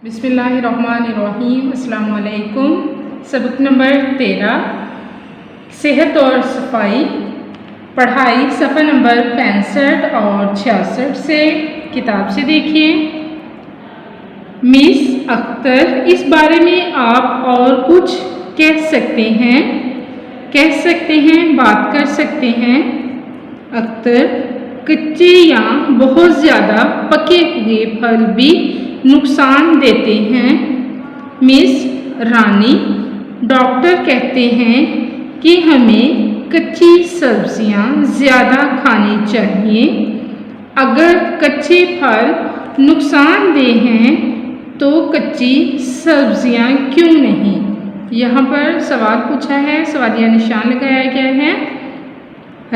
बिस्मिल्लाहिर्रहमानिर्रहीम। अस्सलाम वालेकुम। सबक नंबर 13 सेहत और सफाई, पढ़ाई सफ़ा नंबर 65 और 66 से किताब से देखिए। मिस अख्तर, इस बारे में आप और कुछ कह सकते हैं, बात कर सकते हैं। अख्तर, कच्चे या बहुत ज़्यादा पके हुए फल भी नुकसान देते हैं। मिस रानी, डॉक्टर कहते हैं कि हमें कच्ची सब्जियां ज़्यादा खानी चाहिए। अगर कच्चे फल नुकसानदेह हैं तो कच्ची सब्जियां क्यों नहीं? यहाँ पर सवाल पूछा है, सवालिया निशान लगाया गया है।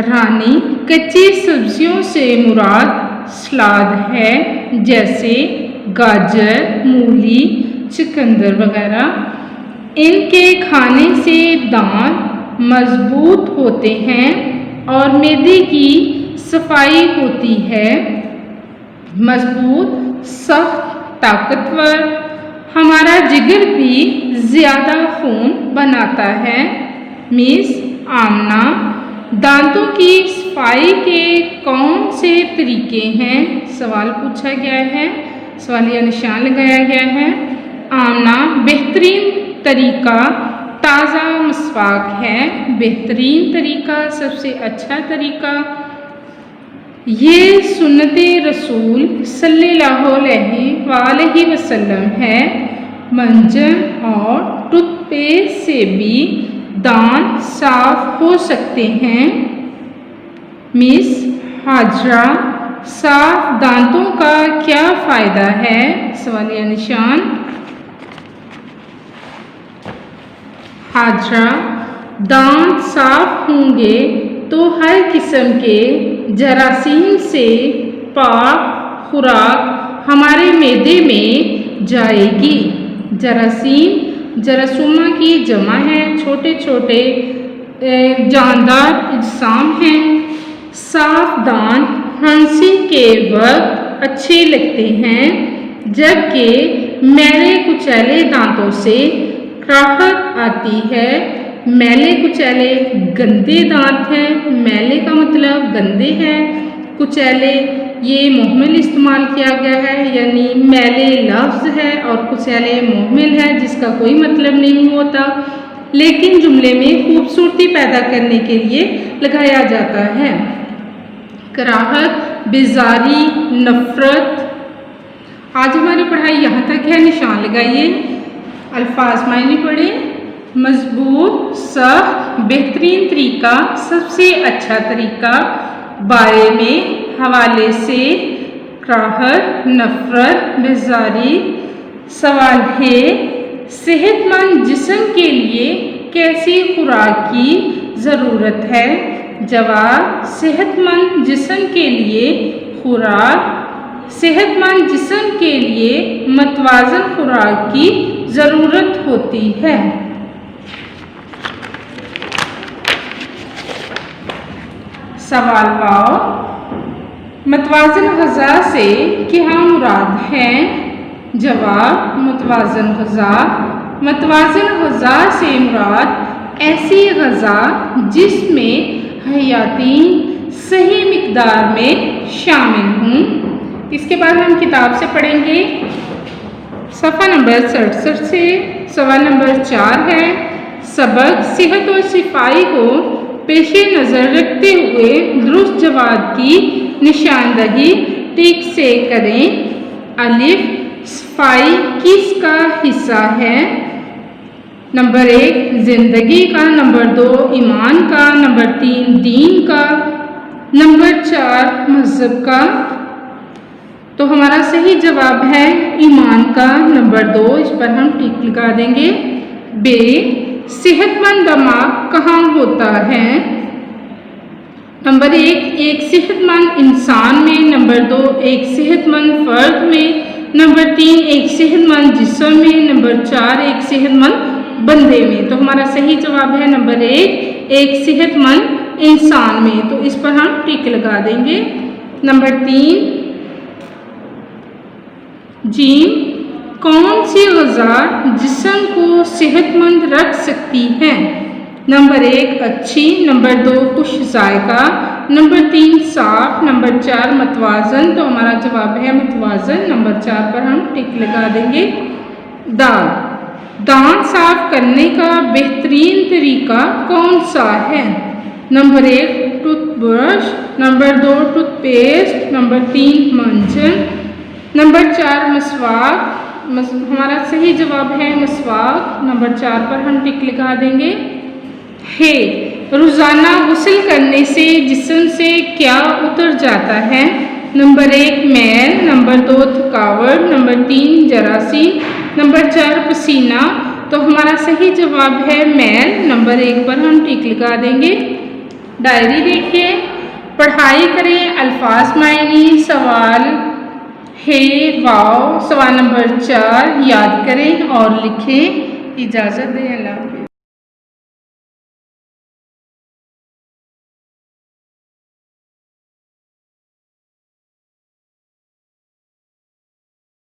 रानी, कच्ची सब्जियों से मुराद सलाद है, जैसे गाजर, मूली, चुकंदर वगैरह। इनके खाने से दांत मजबूत होते हैं और मैदे की सफाई होती है। मजबूत, सख्त, ताकतवर। हमारा जिगर भी ज़्यादा खून बनाता है। मिस आमना, दांतों की सफाई के कौन से तरीके हैं? सवाल पूछा गया है, सवालिया निशान लगाया गया है। आमना, बेहतरीन तरीका ताज़ा मसवाक है। बेहतरीन तरीका, सबसे अच्छा तरीका। ये सुन्नते रसूल सल्लल्लाहु अलैहि वसल्लम है। मंजन और टूथपेस्ट से भी दांत साफ हो सकते हैं। मिस हाजरा, साफ दांतों का क्या फ़ायदा है? सवालिया निशान। हाजरा, दांत साफ होंगे तो हर किस्म के जरासीम से पाक खुराक हमारे मैदे में जाएगी। जरासीमा की जमा है, छोटे छोटे जानदार अजसाम हैं। साफ दांत हंसी के वक्त अच्छे लगते हैं, जबकि मैले कुचैले दांतों से राहत आती है। मैले कुचैले गंदे दांत हैं। मैले का मतलब गंदे हैं, कुचैले ये मुहम्मिल इस्तेमाल किया गया है, यानी मैले लफ्ज़ है और कुचैले मुहम्मिल है, जिसका कोई मतलब नहीं होता, लेकिन जुमले में खूबसूरती पैदा करने के लिए लगाया जाता है। कराहत, बेजारी, नफ़रत। आज हमारी पढ़ाई यहाँ तक है, निशान लगाइए। अल्फाज मायने पढ़े। मजबूत, सख्त, बेहतरीन तरीका, सबसे अच्छा तरीका, बारे में, हवाले से, कराहत, नफ़रत, बेजारी। सवाल है, सेहतमंद जिस्म के लिए कैसी खुराक की ज़रूरत है? जवाब, सेहतमंद जिस्म के लिए खुराक, सेहतमंद जिस्म के लिए मतवाज़न खुराक की ज़रूरत होती है। सवाल वाव, मतवाज़न ग़ज़ा से क्या मुराद है? जवाब, मतवाज़न ग़ज़ा से मुराद ऐसी ग़ज़ा जिसमें हयातीन सही मिक़दार में शामिल हों। इसके बाद हम किताब से पढ़ेंगे। सफ़ा नंबर 67 से सवाल नंबर 4 है। सबक सेहत और सफाई को पेश नज़र रखते हुए दुरुस्त जवाब की निशानदही टिक से करें। अलिफ, सफाई किसका हिस्सा है? नंबर 1 ज़िंदगी का, नंबर 2 ईमान का, नंबर 3 दीन का, नंबर 4 मज़हब का। तो हमारा सही जवाब है ईमान का, नंबर 2, इस पर हम टिक लगा देंगे। बे, सेहतमंद दिमाग कहाँ होता है? नंबर 1 एक सेहतमंद इंसान में, नंबर 2 एक सेहतमंद फर्द में, नंबर 3 एक सेहतमंद जिस्म में, नंबर 4 एक सेहतमंद बंदे में। तो हमारा सही जवाब है नंबर 1 एक सेहतमंद इंसान में, तो इस पर हम टिक लगा देंगे। नंबर 3 जीम, कौन सी ग़िज़ा जिस्म को सेहतमंद रख सकती है? नंबर 1 अच्छी, नंबर 2 खुश जायका, नंबर 3 साफ, नंबर 4 मतवाज़न। तो हमारा जवाब है मतवाज़न। नंबर 4 पर हम टिक लगा देंगे। दाल, दांत साफ करने का बेहतरीन तरीका कौन सा है? Number 1 toothbrush, number 2 toothpaste, number 3 मंजन, नंबर 4 मसवाक। हमारा सही जवाब है मसवाक। नंबर 4 पर हम टिक लगा देंगे। है, रोज़ाना गुस्ल करने से जिस्म से क्या उतर जाता है? नंबर 1 मैल, नंबर 2 थकावट, नंबर 3 जरासीम, नंबर 4 पसीना। तो हमारा सही जवाब है मैल। नंबर 1 पर हम टिक लगा देंगे। डायरी देखिए, पढ़ाई करें, अल्फाज मायने, सवाल है वाव। सवाल नंबर 4 याद करें और लिखें। इजाज़त दें, अल्लाह हाफ़िज़।